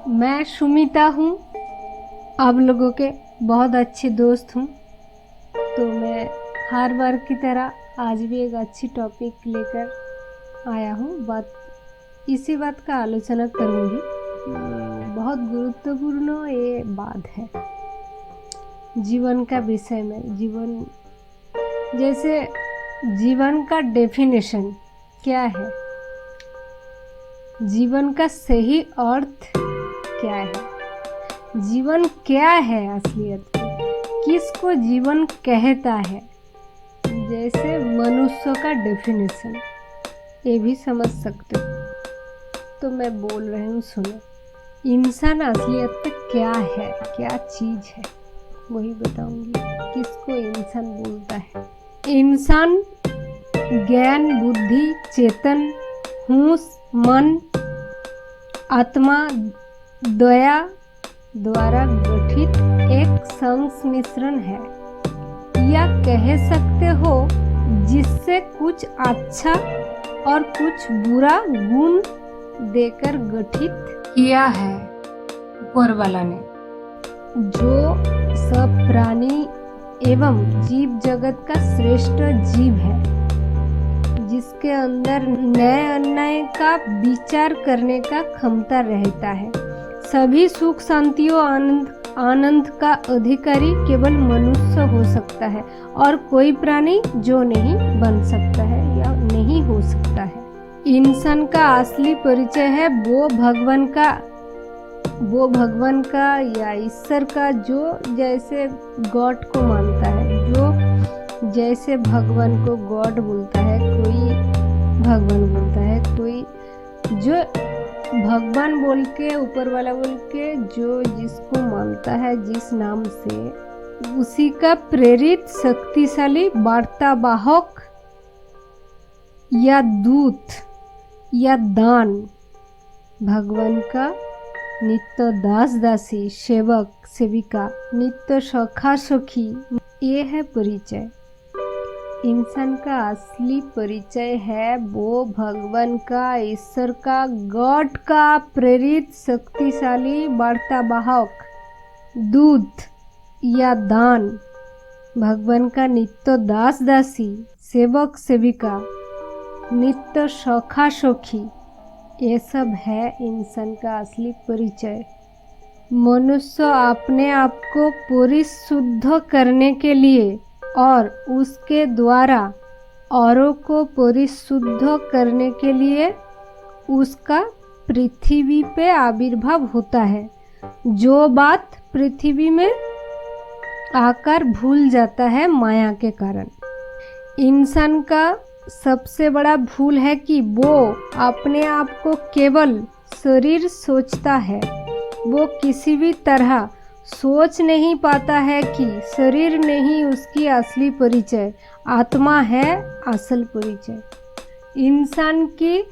मैं सुमिता हूँ, आप लोगों के बहुत अच्छे दोस्त हूँ। तो मैं हर बार की तरह आज भी एक अच्छी टॉपिक लेकर आया हूँ। इसी बात का आलोचना करूँगी। बहुत गुरुत्वपूर्ण ये बात है जीवन का विषय में। जीवन का डेफिनेशन क्या है, जीवन का सही अर्थ क्या है, जीवन क्या है असलियत में, किसको जीवन कहता है, जैसे मनुष्य का डेफिनेशन ये भी समझ सकते हो। तो मैं बोल रही हूँ, सुनो। इंसान असलियत में क्या है, क्या चीज़ है, वही बताऊंगी। किसको इंसान बोलता है? इंसान ज्ञान, बुद्धि, चेतन, होश, मन, आत्मा, दया द्वारा गठित एक संमिश्रण है, या कह सकते हो जिससे कुछ अच्छा और कुछ बुरा गुण देकर गठित किया है ऊपर वाला ने। जो सब प्राणी एवं जीव जगत का श्रेष्ठ जीव है, जिसके अंदर नए अन्याय का विचार करने का क्षमता रहता है। सभी सुख शांति और आनंद का अधिकारी केवल मनुष्य हो सकता है, और कोई प्राणी जो नहीं बन सकता है या नहीं हो सकता है। इंसान का असली परिचय है वो भगवान का या ईश्वर का, जो जैसे गॉड को मानता है, जो जैसे भगवान को गॉड बोलता है, कोई भगवान बोलता है, कोई जो भगवान बोल के, ऊपर वाला बोल के, जो जिसको मानता है जिस नाम से, उसी का प्रेरित शक्तिशाली वार्तावाहक या दूत या दान, भगवान का नित्य दास दासी, सेवक सेविका, नित्य सखा सखी, ये है परिचय। इंसान का असली परिचय है वो भगवान का, ईश्वर का, गॉड का प्रेरित शक्तिशाली वार्तावाहक, दूत या दान, भगवान का नित्य दास दासी, सेवक सेविका, नित्य सखा सखी, ये सब है इंसान का असली परिचय। मनुष्य अपने आप को परिशुद्ध करने के लिए और उसके द्वारा औरों को परिशुद्ध करने के लिए उसका पृथ्वी पे आविर्भाव होता है। जो बात पृथ्वी में आकर भूल जाता है माया के कारण। इंसान का सबसे बड़ा भूल है कि वो अपने आप को केवल शरीर सोचता है। वो किसी भी तरह सोच नहीं पाता है कि शरीर नहीं उसकी असली परिचय, आत्मा है असल परिचय। इंसान की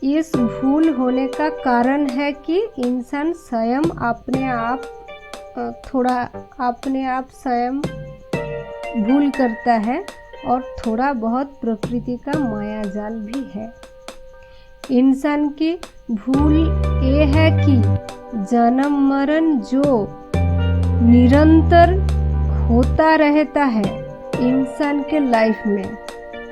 इस भूल होने का कारण है कि इंसान स्वयं अपने आप स्वयं भूल करता है, और थोड़ा बहुत प्रकृति का मायाजाल भी है। इंसान की भूल ये है कि जन्म मरण जो निरंतर होता रहता है इंसान के लाइफ में,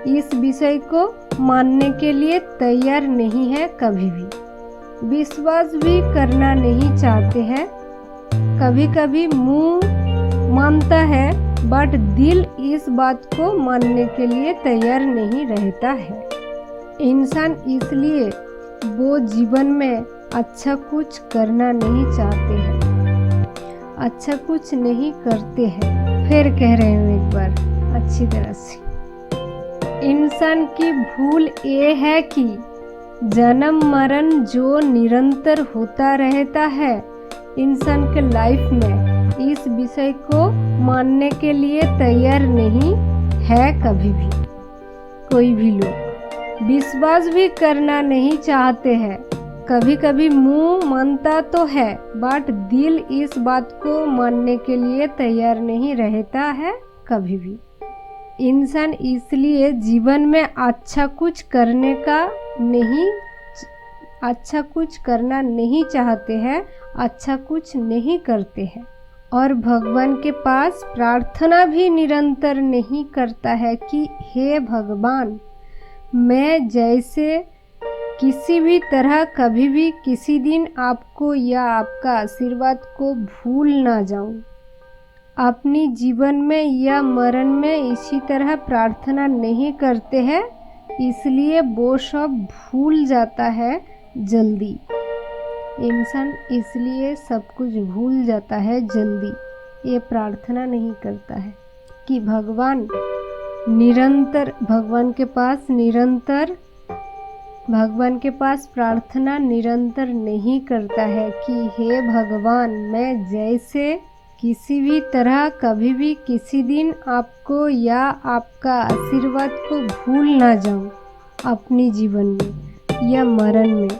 इस विषय को मानने के लिए तैयार नहीं है, कभी भी विश्वास भी करना नहीं चाहते हैं। कभी कभी मुंह मानता है, बट दिल इस बात को मानने के लिए तैयार नहीं रहता है। इंसान इसलिए वो जीवन में अच्छा कुछ करना नहीं चाहते हैं, अच्छा कुछ नहीं करते हैं। फिर कह रहे हूँ एक बार अच्छी तरह से। इंसान की भूल ये है कि जन्म मरण जो निरंतर होता रहता है इंसान के लाइफ में, इस विषय को मानने के लिए तैयार नहीं है कभी भी। कोई भी लोग विश्वास भी करना नहीं चाहते हैं। कभी कभी मुंह मानता तो है, बट दिल इस बात को मानने के लिए तैयार नहीं रहता है कभी भी। इंसान इसलिए जीवन में अच्छा कुछ करने का नहीं अच्छा कुछ करना नहीं चाहते हैं, अच्छा कुछ नहीं करते हैं और भगवान के पास प्रार्थना भी निरंतर नहीं करता है कि हे भगवान, मैं जैसे किसी भी तरह कभी भी किसी दिन आपको या आपका आशीर्वाद को भूल ना जाऊं। अपनी जीवन में या मरण में इसी तरह प्रार्थना नहीं करते हैं, इसलिए वो सब भूल जाता है जल्दी। इंसान इसलिए सब कुछ भूल जाता है जल्दी, ये प्रार्थना नहीं करता है कि भगवान के पास प्रार्थना निरंतर नहीं करता है कि हे भगवान, मैं जैसे किसी भी तरह कभी भी किसी दिन आपको या आपका आशीर्वाद को भूल ना जाऊं अपनी जीवन में या मरण में।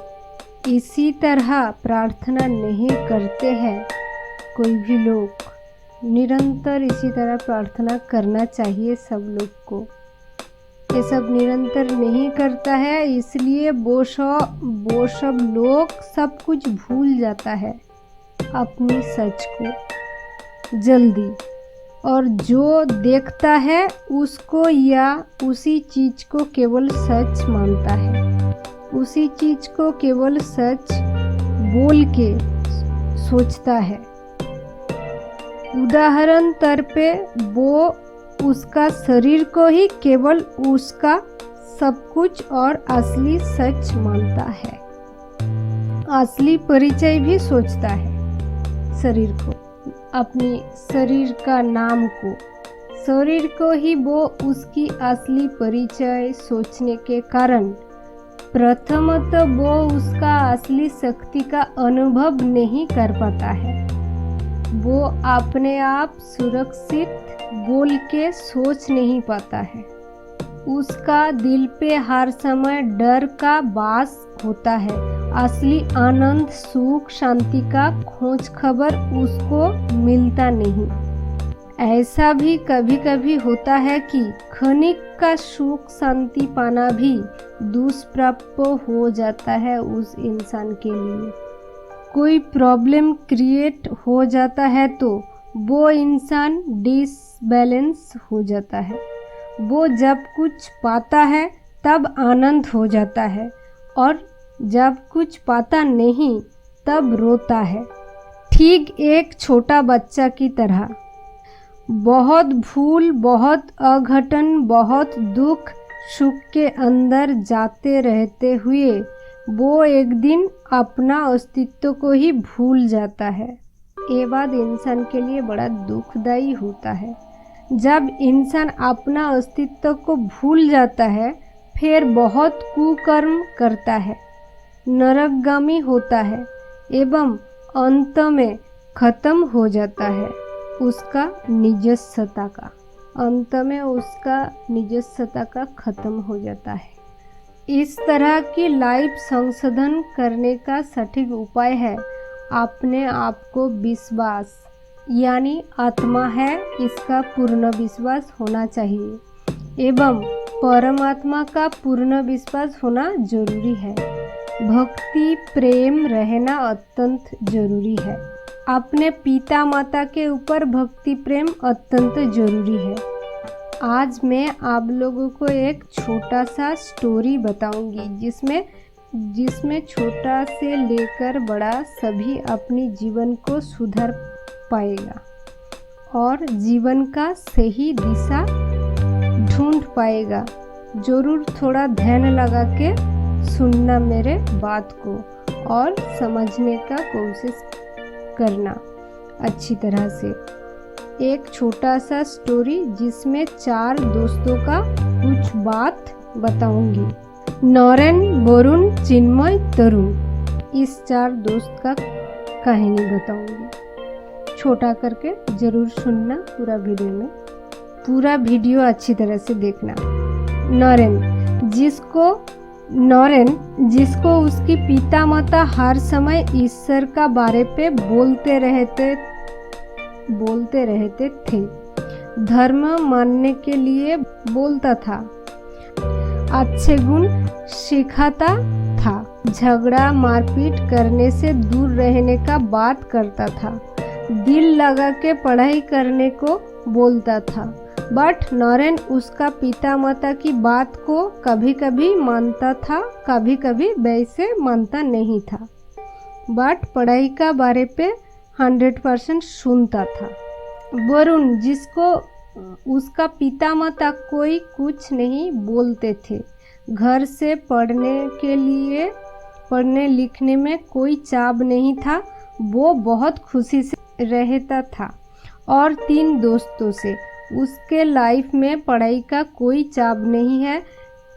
इसी तरह प्रार्थना नहीं करते हैं कोई भी लोग। निरंतर इसी तरह प्रार्थना करना चाहिए सब लोग को। ये सब निरंतर नहीं करता है, इसलिए वो सब लोग सब कुछ भूल जाता है अपनी सच को जल्दी, और जो देखता है उसको या उसी चीज को केवल सच मानता है, उसी चीज को केवल सच बोल के सोचता है। उदाहरण तौर पे वो उसका शरीर को ही केवल उसका सब कुछ और असली सच मानता है, असली परिचय भी सोचता है शरीर को, अपनी शरीर का नाम को, शरीर को ही वो उसकी असली परिचय सोचने के कारण प्रथमतः वो उसका असली शक्ति का अनुभव नहीं कर पाता है। वो अपने आप सुरक्षित बोल के सोच नहीं पाता है। उसका दिल पे हर समय डर का वास होता है। असली आनंद, सुख, शांति का खोज खबर उसको मिलता नहीं। ऐसा भी कभी कभी होता है कि क्षणिक का सुख शांति पाना भी दुष्प्राप्य हो जाता है उस इंसान के लिए। कोई प्रॉब्लम क्रिएट हो जाता है तो वो इंसान डिसबैलेंस हो जाता है। वो जब कुछ पाता है तब आनंद हो जाता है और जब कुछ पाता नहीं तब रोता है, ठीक एक छोटा बच्चा की तरह। बहुत भूल, बहुत अघटन, बहुत दुख सुख के अंदर जाते रहते हुए वो एक दिन अपना अस्तित्व को ही भूल जाता है। ये बात इंसान के लिए बड़ा दुखदायी होता है। जब इंसान अपना अस्तित्व को भूल जाता है फिर बहुत कुकर्म करता है, नरकगामी होता है एवं अंत में खत्म हो जाता है उसका निजस्वता का, अंत में उसका निजस्वता का खत्म हो जाता है। इस तरह की लाइफ संशोधन करने का सटीक उपाय है अपने आप को विश्वास, यानी आत्मा है इसका पूर्ण विश्वास होना चाहिए एवं परमात्मा का पूर्ण विश्वास होना जरूरी है। भक्ति प्रेम रहना अत्यंत जरूरी है। अपने पिता माता के ऊपर भक्ति प्रेम अत्यंत जरूरी है। आज मैं आप लोगों को एक छोटा सा स्टोरी बताऊंगी जिसमें छोटा से लेकर बड़ा सभी अपनी जीवन को सुधार पाएगा और जीवन का सही दिशा ढूंढ पाएगा। जरूर थोड़ा ध्यान लगा के सुनना मेरे बात को और समझने का कोशिश करना अच्छी तरह से। एक छोटा सा स्टोरी जिसमें 4 दोस्तों का कुछ बात बताऊंगी। नरेन, वरुण, चिन्मय, तरुण, इस 4 दोस्त का कहानी बताऊंगी। छोटा करके जरूर सुनना पूरा वीडियो अच्छी तरह से देखना। नरेन जिसको उसकी पिता माता हर समय ईश्वर का बारे पे बोलते रहते थे, धर्म मानने के लिए बोलता था, अच्छे गुण सिखाता था, झगड़ा मारपीट करने से दूर रहने का बात करता था। दिल लगा के पढ़ाई करने को बोलता था। बट नरेन उसका पिता माता की बात को कभी कभी मानता था, कभी कभी वैसे मानता नहीं था। बट पढ़ाई का बारे पे 100% सुनता था। वरुण, जिसको उसका पिता माता कोई कुछ नहीं बोलते थे, घर से पढ़ने लिखने में कोई चाव नहीं था, वो बहुत खुशी से रहता था और 3 दोस्तों से। उसके लाइफ में पढ़ाई का कोई चाव नहीं है,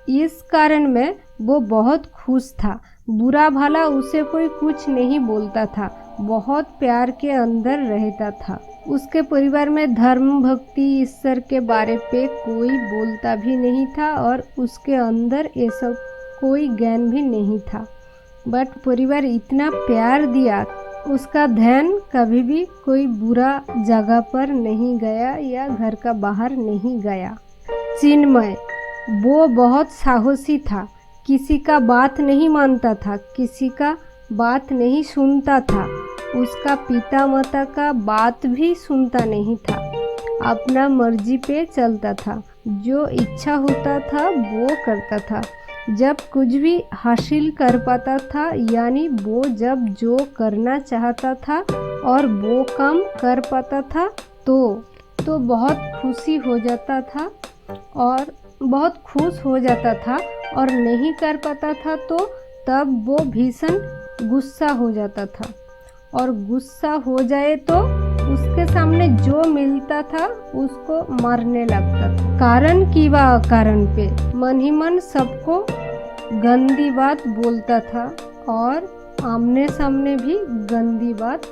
इस कारण में वो बहुत खुश था। बुरा भला उसे कोई कुछ नहीं बोलता था, बहुत प्यार के अंदर रहता था। उसके परिवार में धर्म, भक्ति, ईश्वर के बारे पे कोई बोलता भी नहीं था और उसके अंदर ये सब कोई ज्ञान भी नहीं था। बट परिवार इतना प्यार दिया, उसका ध्यान कभी भी कोई बुरा जगह पर नहीं गया या घर का बाहर नहीं गया। चिन्मय, वो बहुत साहसी था, किसी का बात नहीं मानता था, किसी का बात नहीं सुनता था, उसका पिता माता का बात भी सुनता नहीं था, अपना मर्जी पे चलता था, जो इच्छा होता था वो करता था। जब कुछ भी हासिल कर पाता था, यानी वो जब जो करना चाहता था और वो काम कर पाता था तो बहुत खुशी हो जाता था और बहुत खुश हो जाता था, और नहीं कर पाता था तो तब वो भीषण गुस्सा हो जाता था, और गुस्सा हो जाए तो उसके सामने जो मिलता था उसको मारने लगता था। कारण की व अकारण पे मन ही मन सबको गंदी बात बोलता था और आमने सामने भी गंदी बात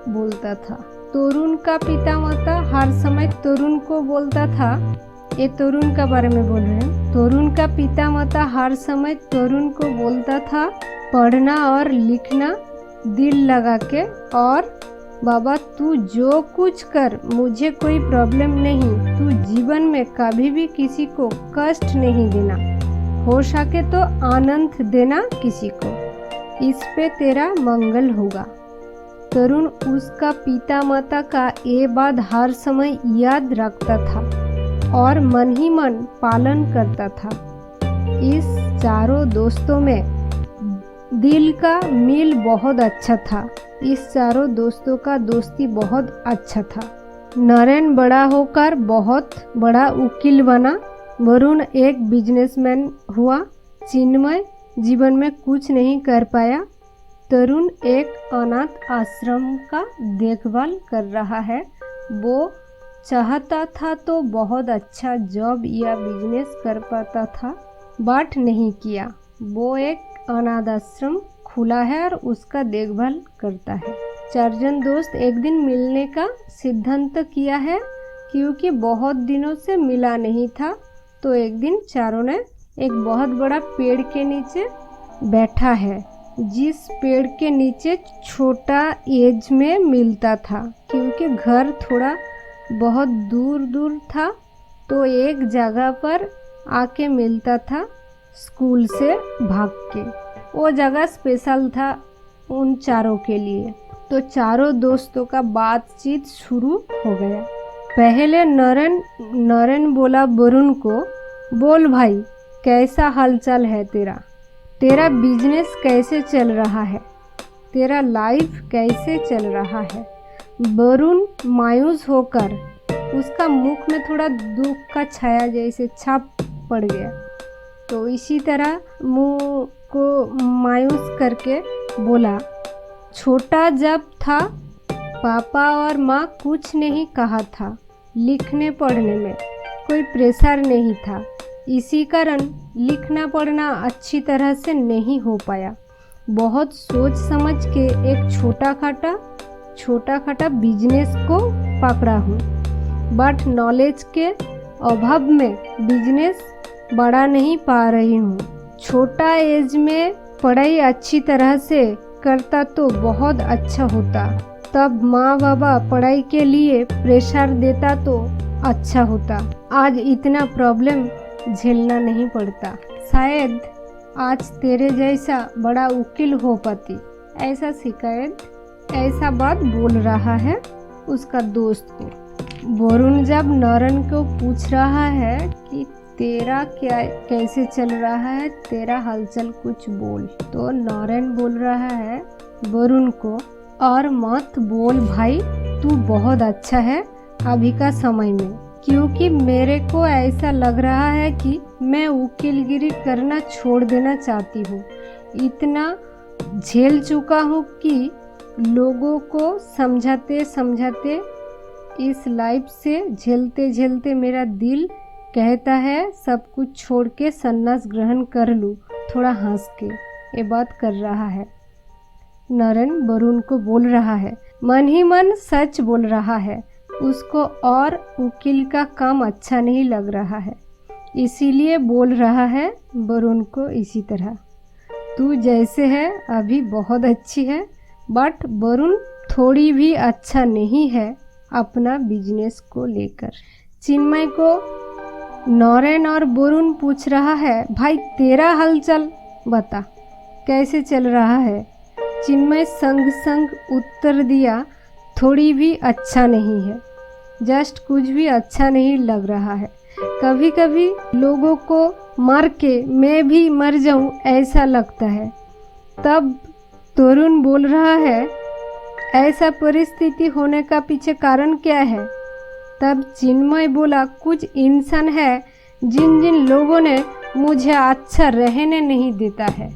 बोलता था। तरुण का पिता माता हर समय तरुण को बोलता था, ये तरुण का बारे में बोल रहे हैं। तरुण का पिता माता हर समय तरुण को बोलता था, पढ़ना और लिखना दिल लगा के, और बाबा तू जो कुछ कर, मुझे कोई प्रॉब्लम नहीं, तू जीवन में कभी भी किसी को कष्ट नहीं देना, हो सके तो आनंद देना किसी को, इस पे तेरा मंगल होगा। तरुण उसका पिता माता का ये बात हर समय याद रखता था और मन ही मन पालन करता था। इस चारों दोस्तों में दिल का मिल बहुत अच्छा था। इस चारों दोस्तों का दोस्ती बहुत अच्छा था। नरेन बड़ा होकर बहुत बड़ा वकील बना, वरुण एक बिजनेसमैन हुआ, चिन्मय जीवन में कुछ नहीं कर पाया, तरुण एक अनाथ आश्रम का देखभाल कर रहा है। वो चाहता था तो बहुत अच्छा जॉब या बिजनेस कर पाता था, बट नहीं किया। वो एक अनाथ आश्रम खुला है और उसका देखभाल करता है। 4 जन दोस्त एक दिन मिलने का सिद्धांत किया है, क्योंकि बहुत दिनों से मिला नहीं था, तो एक दिन चारों ने एक बहुत बड़ा पेड़ के नीचे बैठा है, जिस पेड़ के नीचे छोटा एज में मिलता था, क्योंकि घर थोड़ा बहुत दूर दूर था, तो एक जगह पर आके मिलता था स्कूल से भाग के। वो जगह स्पेशल था उन चारों के लिए। तो चारों दोस्तों का बातचीत शुरू हो गया। पहले नरेन बोला वरुण को, बोल भाई कैसा हालचाल है तेरा, तेरा बिजनेस कैसे चल रहा है, तेरा लाइफ कैसे चल रहा है। वरुण मायूस होकर, उसका मुख में थोड़ा दुख का छाया जैसे छाप पड़ गया, तो इसी तरह मुंह को मायूस करके बोला, छोटा जब था पापा और माँ कुछ नहीं कहा था, लिखने पढ़ने में कोई प्रेशर नहीं था, इसी कारण लिखना पढ़ना अच्छी तरह से नहीं हो पाया। बहुत सोच समझ के एक छोटा खाटा बिजनेस को पकड़ा हूँ, बट नॉलेज के अभाव में बिजनेस बढ़ा नहीं पा रही हूँ। छोटा एज में पढ़ाई अच्छी तरह से करता तो बहुत अच्छा होता, तब माँ बाबा पढ़ाई के लिए प्रेशर देता तो अच्छा होता, आज इतना प्रॉब्लम झेलना नहीं पड़ता। शायद आज तेरे जैसा बड़ा वकील हो पति। ऐसा शिकायत ऐसा बात बोल रहा है उसका दोस्त को। वरुण जब नरेन को पूछ रहा है कि तेरा क्या कैसे चल रहा है, तेरा हलचल कुछ बोल, तो नरेन बोल रहा है वरुण को, और मत बोल भाई, तू बहुत अच्छा है अभी का समय में, क्योंकि मेरे को ऐसा लग रहा है कि मैं वकीलगिरी करना छोड़ देना चाहती हूँ। इतना झेल चुका हूँ कि लोगों को समझाते समझाते इस लाइफ से झेलते झेलते मेरा दिल कहता है सब कुछ छोड़ के संन्यास ग्रहण कर लूँ। थोड़ा हंस के ये बात कर रहा है। नरेन वरुण को बोल रहा है, मन ही मन सच बोल रहा है उसको, और वकील का काम अच्छा नहीं लग रहा है, इसीलिए बोल रहा है वरुण को इसी तरह, तू जैसे है अभी बहुत अच्छी है, बट वरुण थोड़ी भी अच्छा नहीं है अपना बिजनेस को लेकर। चिन्मय को नरेन और वरुण पूछ रहा है, भाई तेरा हालचाल बता कैसे चल रहा है। चिन्मय संग संग उत्तर दिया, थोड़ी भी अच्छा नहीं है, जस्ट कुछ भी अच्छा नहीं लग रहा है, कभी कभी लोगों को मार के मैं भी मर जाऊं ऐसा लगता है। तब तरुण बोल रहा है, ऐसा परिस्थिति होने का पीछे कारण क्या है। तब चिन्मय बोला, कुछ इंसान है जिन जिन लोगों ने मुझे अच्छा रहने नहीं देता है,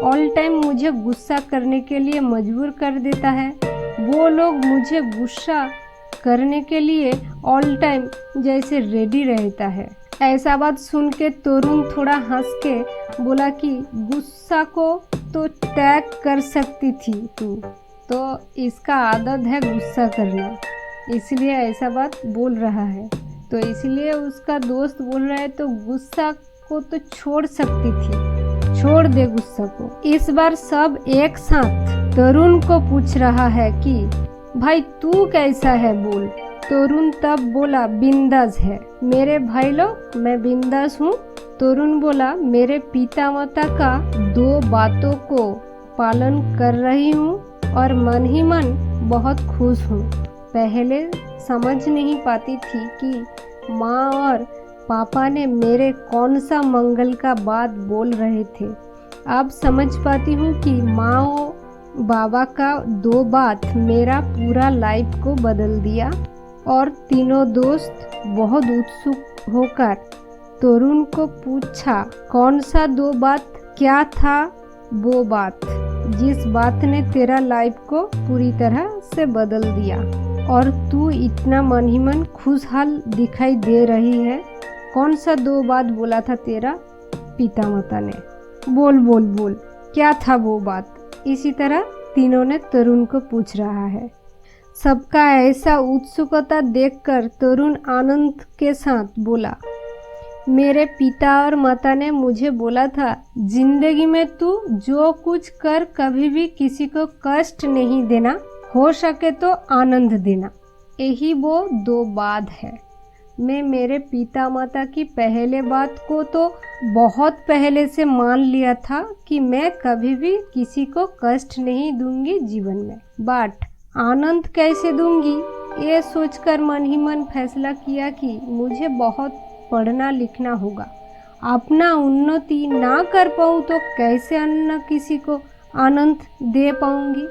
ऑल टाइम मुझे गुस्सा करने के लिए मजबूर कर देता है। वो लोग मुझे गुस्सा करने के लिए ऑल टाइम जैसे रेडी रहता है। ऐसा बात सुन के तरुण थोड़ा हंस के बोला कि गुस्सा को तो त्याग कर सकती थी तू, तो इसका आदत है गुस्सा करना, इसलिए ऐसा बात बोल रहा है। तो इसलिए उसका दोस्त बोल रहा है तो गुस्सा को तो छोड़ सकती थी, छोड़ दे गुस्सा को। इस बार सब एक साथ तरुण को पूछ रहा है कि भाई तू कैसा है बोल। तरुण तब बोला, बिंदास है मेरे भाई लोग, मैं बिंदास हूँ। तरुण बोला, मेरे पिता माता का 2 बातों को पालन कर रही हूँ और मन ही मन बहुत खुश हूँ। पहले समझ नहीं पाती थी कि माँ और पापा ने मेरे कौन सा मंगल का बात बोल रहे थे। अब समझ पाती हूँ कि माँ और बाबा का 2 बात मेरा पूरा लाइफ को बदल दिया। और तीनों दोस्त बहुत उत्सुक होकर तरुण को पूछा, कौन सा 2 बात, क्या था वो बात जिस बात ने तेरा लाइफ को पूरी तरह से बदल दिया और तू इतना मन ही मन खुशहाल दिखाई दे रही है। कौन सा 2 बात बोला था तेरा पिता माता ने, बोल बोल बोल क्या था वो बात। इसी तरह तीनों ने तरुण को पूछ रहा है। सबका ऐसा उत्सुकता देखकर तरुण आनंद के साथ बोला, मेरे पिता और माता ने मुझे बोला था जिंदगी में तू जो कुछ कर कभी भी किसी को कष्ट नहीं देना, हो सके तो आनंद देना, यही वो 2 बात है। मैं मेरे पिता माता की पहले बात को तो बहुत पहले से मान लिया था कि मैं कभी भी किसी को कष्ट नहीं दूंगी जीवन में, बट आनंद कैसे दूंगी ये सोचकर मन ही मन फैसला किया कि मुझे बहुत पढ़ना लिखना होगा। अपना उन्नति ना कर पाऊँ तो कैसे अन्य किसी को आनंद दे पाऊंगी।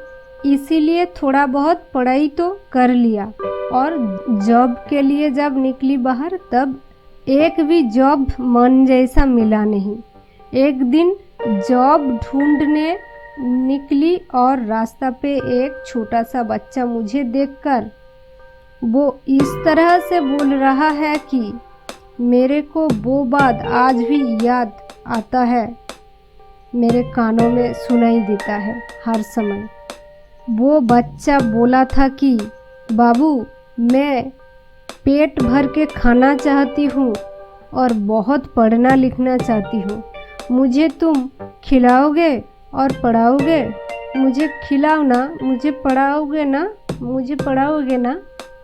इसीलिए थोड़ा बहुत पढ़ाई तो कर लिया और जॉब के लिए जब निकली बाहर तब एक भी जॉब मन जैसा मिला नहीं। एक दिन जॉब ढूंढने निकली और रास्ता पे एक छोटा सा बच्चा मुझे देखकर वो इस तरह से बोल रहा है कि मेरे को वो बात आज भी याद आता है, मेरे कानों में सुनाई देता है हर समय। वो बच्चा बोला था कि बाबू मैं पेट भर के खाना चाहती हूँ और बहुत पढ़ना लिखना चाहती हूँ, मुझे तुम खिलाओगे और पढ़ाओगे, मुझे खिलाओ ना, मुझे पढ़ाओगे ना, मुझे पढ़ाओगे ना,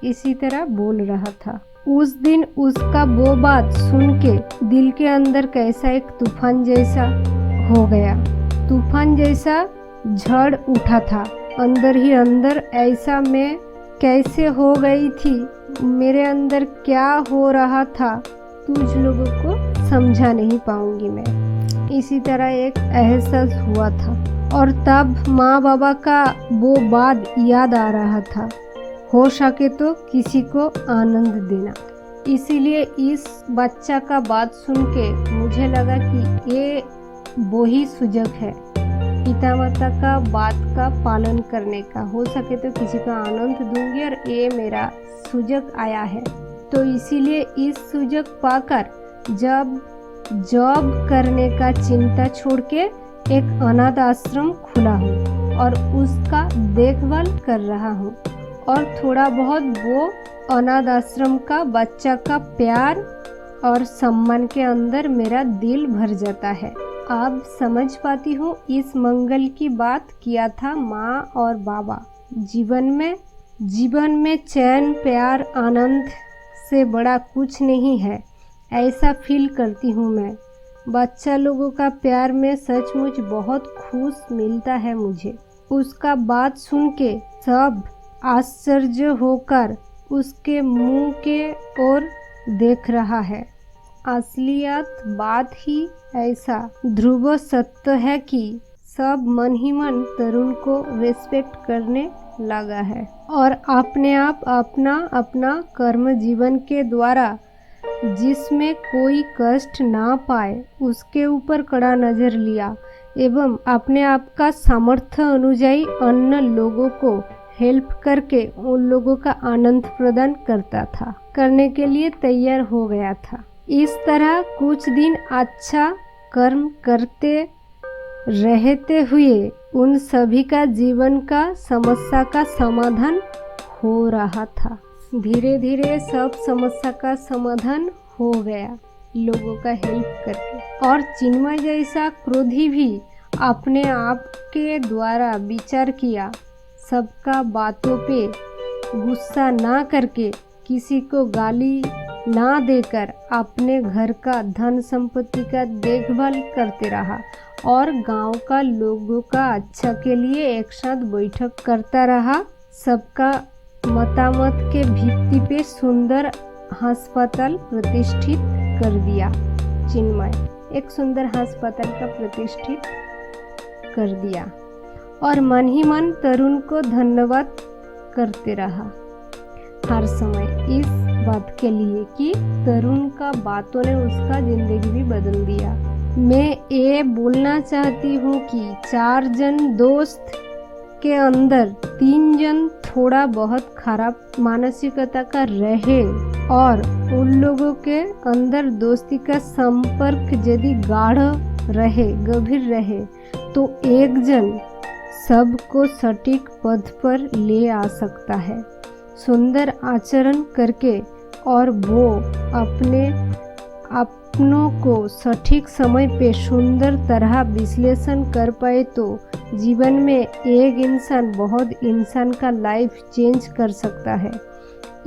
इसी तरह बोल रहा था। उस दिन उसका वो बात सुन के दिल के अंदर कैसा एक तूफान जैसा हो गया। तूफान जैसा झड़ उठा था अंदर ही अंदर। ऐसा मैं कैसे हो गई थी, मेरे अंदर क्या हो रहा था, तुझ लोगों को समझा नहीं पाऊंगी मैं। इसी तरह एक एहसास हुआ था। और तब माँ बाबा का वो बात याद आ रहा था, हो सके तो किसी को आनंद देना। इसीलिए इस बच्चा का बात सुन के मुझे लगा कि ये वही सुजग है पिता माता का बात का पालन करने का। हो सके तो किसी का आनंद दूंगी और ये मेरा सुजग आया है। तो इसीलिए इस सुजग पाकर जब जॉब करने का चिंता छोड़ के एक अनाथ आश्रम खुला हूँ और उसका देखभाल कर रहा हूँ। और थोड़ा बहुत वो अनाथ आश्रम का बच्चा का प्यार और सम्मान के अंदर मेरा दिल भर जाता है। अब समझ पाती हूँ इस मंगल की बात किया था माँ और बाबा। जीवन में चैन प्यार आनंद से बड़ा कुछ नहीं है, ऐसा फील करती हूँ मैं। बच्चा लोगों का प्यार में सचमुच बहुत खुश मिलता है मुझे। उसका बात सुन के सब आश्चर्य होकर उसके मुंह के ओर देख रहा है। असलियत बात ही ऐसा ध्रुव सत्य है कि सब मन ही मन तरुण को रिस्पेक्ट करने लगा है और अपने आप अपना अपना कर्म जीवन के द्वारा जिसमें कोई कष्ट ना पाए उसके ऊपर कड़ा नजर लिया एवं अपने आप का सामर्थ्य अनुଯାयी अन्य लोगों को हेल्प करके उन लोगों का आनंद प्रदान करने के लिए तैयार हो गया था। इस तरह कुछ दिन अच्छा कर्म करते रहते हुए उन सभी का जीवन का समस्या का समाधान हो रहा था। धीरे धीरे सब समस्या का समाधान हो गया लोगों का हेल्प करके। और चिन्मय जैसा क्रोधी भी अपने आप के द्वारा विचार किया, सबका बातों पे गुस्सा ना करके किसी को गाली ना देकर अपने घर का धन संपत्ति का देखभाल करते रहा और गांव का लोगों का अच्छा के लिए एक साथ बैठक करता रहा। सबका मतामत के भित्ति पे सुंदर अस्पताल प्रतिष्ठित कर दिया। चिन्मय एक सुंदर अस्पताल का प्रतिष्ठित कर दिया और मन ही मन तरुण को धन्यवाद करते रहा हर समय इस बात के लिए कि तरुण का बातों ने उसका जिंदगी भी बदल दिया। मैं ये बोलना चाहती हूँ कि 4 जन दोस्त के अंदर 3 जन थोड़ा बहुत खराब मानसिकता का रहे और उन लोगों के अंदर दोस्ती का संपर्क यदि गाढ़ रहे गंभीर रहे तो एक जन सबको सटीक पथ पर ले आ सकता है सुंदर आचरण करके और वो अपनों को सटीक समय पे सुंदर तरह विश्लेषण कर पाए तो जीवन में एक इंसान बहुत इंसान का लाइफ चेंज कर सकता है।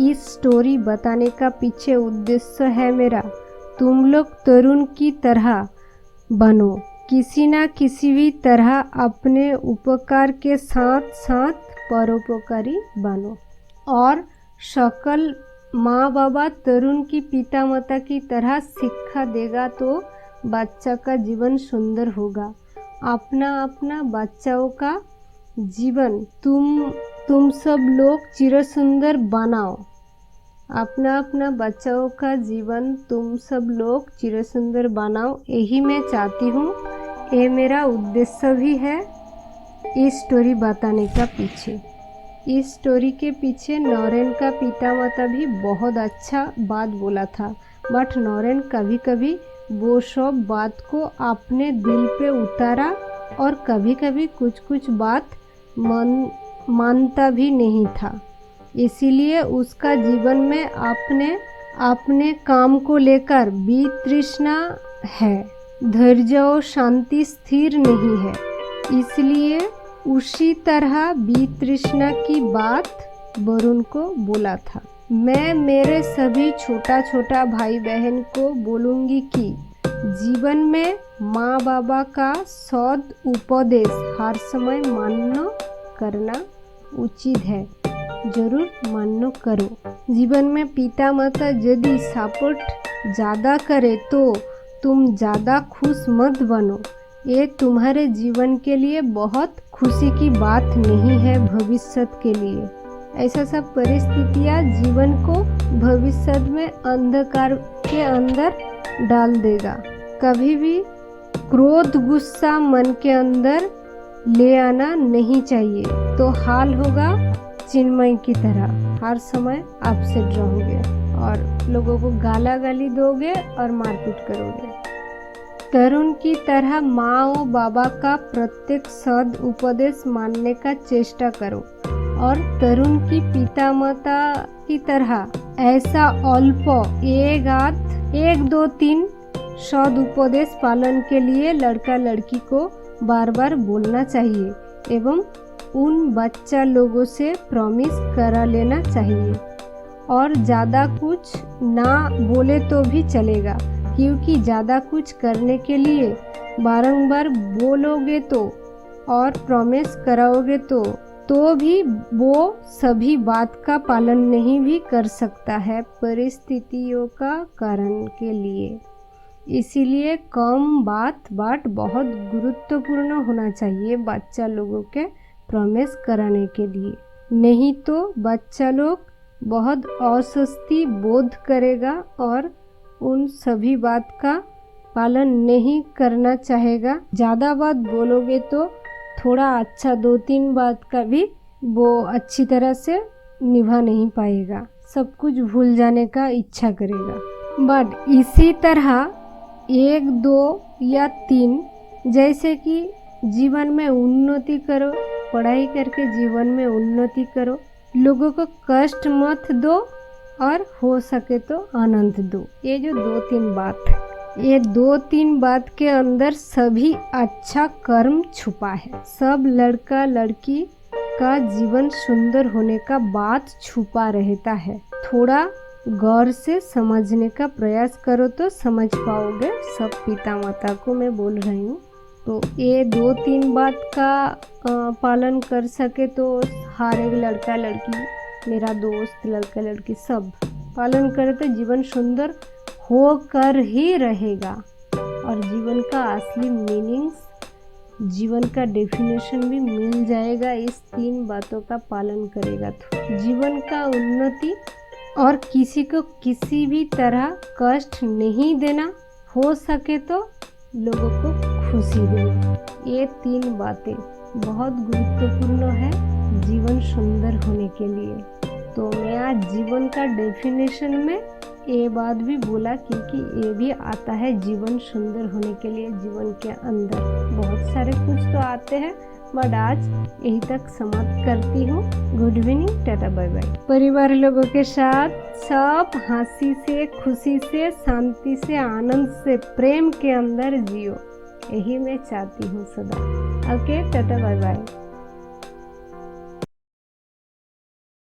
इस स्टोरी बताने का पीछे उद्देश्य है मेरा, तुम लोग तरुण की तरह बनो, किसी ना किसी भी तरह अपने उपकार के साथ साथ परोपकारी बनो और सकल माँ बाबा तरुण की पिता माता की तरह शिक्षा देगा तो बच्चा का जीवन सुंदर होगा। अपना अपना बच्चाओं का जीवन तुम सब लोग चिर सुंदर बनाओ। अपना अपना बच्चाओं का जीवन तुम सब लोग चिर सुंदर बनाओ, यही मैं चाहती हूँ। ये मेरा उद्देश्य भी है इस स्टोरी बताने का पीछे। इस स्टोरी के पीछे नौरेन का पिता माता भी बहुत अच्छा बात बोला था, बट नौरेन कभी कभी वो सब बात को अपने दिल पे उतारा और कभी कभी कुछ बात मानता भी नहीं था। इसीलिए उसका जीवन में अपने काम को लेकर वितृष्णा है, धैर्य और शांति स्थिर नहीं है। इसलिए उसी तरह वितृष्णा की बात वरुण को बोला था। मैं मेरे सभी छोटा भाई बहन को बोलूँगी कि जीवन में माँ बाबा का सद उपदेश हर समय मान्य करना उचित है, जरूर मान्य करो। जीवन में पिता माता यदि सपोर्ट ज़्यादा करे तो तुम ज़्यादा खुश मत बनो। ये तुम्हारे जीवन के लिए बहुत खुशी की बात नहीं है भविष्य के लिए। ऐसा सब परिस्थितियाँ जीवन को भविष्य में अंधकार के अंदर डाल देगा। कभी भी क्रोध गुस्सा मन के अंदर ले आना नहीं चाहिए, तो हाल होगा चिन्मय की तरह, हर समय अपसेट रहोगे और लोगों को गाला गाली दोगे और मारपीट करोगे। तरुण की तरह माँ और बाबा का प्रत्येक सद उपदेश मानने का चेष्टा करो और तरुण की पिता माता की तरह ऐसा अल्प 1 2 3 सद उपदेश पालन के लिए लड़का लड़की को बार बार बोलना चाहिए एवं उन बच्चा लोगों से प्रॉमिस करा लेना चाहिए। और ज़्यादा कुछ ना बोले तो भी चलेगा, क्योंकि ज़्यादा कुछ करने के लिए बारंबार बोलोगे तो और प्रॉमिस कराओगे तो भी वो सभी बात का पालन नहीं भी कर सकता है परिस्थितियों का कारण के लिए। इसीलिए कम बात बहुत गुरुत्वपूर्ण होना चाहिए बच्चा लोगों के प्रॉमिस कराने के लिए, नहीं तो बच्चा लोग बहुत अस्वस्थ बोध करेगा और उन सभी बात का पालन नहीं करना चाहेगा। ज़्यादा बात बोलोगे तो थोड़ा अच्छा 2-3 बात का भी वो अच्छी तरह से निभा नहीं पाएगा, सब कुछ भूल जाने का इच्छा करेगा। बट इसी तरह 1 2 या 3 जैसे कि जीवन में उन्नति करो, पढ़ाई करके जीवन में उन्नति करो, लोगों को कष्ट मत दो और हो सके तो आनंद दो। ये जो 2-3 बात है, ये 2-3 बात के अंदर सभी अच्छा कर्म छुपा है। सब लड़का लड़की का जीवन सुंदर होने का बात छुपा रहता है। थोड़ा गौर से समझने का प्रयास करो तो समझ पाओगे। सब पिता माता को मैं बोल रही हूँ। तो ये 2-3 बात का पालन कर सके तो हर एक लड़का लड़की, मेरा दोस्त लड़का लड़की सब पालन करे तो जीवन सुंदर होकर ही रहेगा और जीवन का असली मीनिंग्स, जीवन का डेफिनेशन भी मिल जाएगा। इस 3 बातों का पालन करेगा तो जीवन का उन्नति और किसी को किसी भी तरह कष्ट नहीं देना, हो सके तो लोगों को खुशी देना। ये 3 बातें बहुत गुरुत्वपूर्ण है जीवन सुंदर होने के लिए। तो मैं आज जीवन का डेफिनेशन में ये बात भी बोला क्योंकि ये भी आता है जीवन सुंदर होने के लिए। जीवन के अंदर बहुत सारे कुछ तो आते हैं, बट आज यही तक समाप्त करती हूँ। Good evening, tata bye bye. परिवार लोगों के साथ सब हंसी से, खुशी से, शांति से, आनंद से, प्रेम के अंदर जियो, यही मैं चाहती हूँ सदा। Okay, tata bye bye.